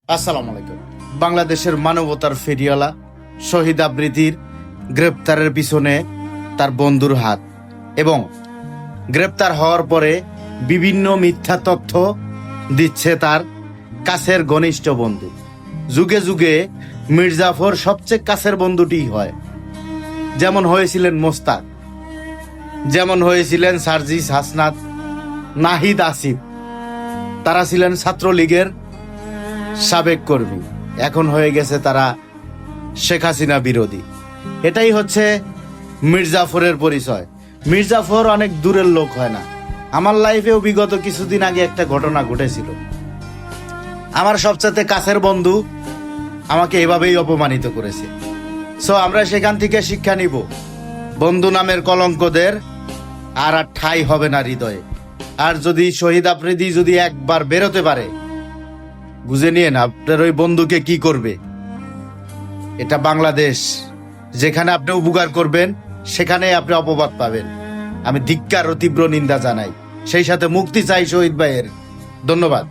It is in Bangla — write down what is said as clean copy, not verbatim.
আসসালামু আলাইকুম। বাংলাদেশের মানবতার ফেরিওয়ালা শহীদ আবৃত্তির গ্রেপ্তারের পিছনে তার বন্ধুর হাত, এবং গ্রেপ্তার হওয়ার পরে বিভিন্ন মিথ্যা তথ্য দিচ্ছে তার কাছের ঘনিষ্ঠ বন্ধু। যুগে যুগে মির্জাফর সবচেয়ে কাছের বন্ধুটি হয়, যেমন হয়েছিলেন মোস্তাক, যেমন হয়েছিলেন সার্জিস হাসনাত, নাহিদ আসিফ। তারা ছিলেন ছাত্রলীগের সাবেক কর্মী, এখন হয়ে গেছে তারা শেখ হাসিনা বিরোধী। এটাই হচ্ছে মির্জাফরের পরিচয়। মির্জাফর অনেক দূরের লোক হয় না। আমার লাইফেও বিগত কিছুদিন আগে একটা ঘটনা ঘটেছিল। আমার সবচেয়ে কাছের বন্ধু আমাকে এভাবেই অপমানিত করেছে। সো আমরা সেখান থেকে শিক্ষা নিব, বন্ধু নামের কলঙ্কদের আর ঠাঁই হবে না হৃদয়ে। আর যদি শহীদ আফ্রিদি যদি একবার বেরোতে পারে, বুঝে নিয়ে না আপনার ওই বন্ধুকে কি করবে। এটা বাংলাদেশ, যেখানে আপনি উপকার করবেন সেখানে আপনি অপবাদ পাবেন। আমি ধিক্কার ও তীব্র নিন্দা জানাই, সেই সাথে মুক্তি চাই শহীদ ভাইয়ের। ধন্যবাদ।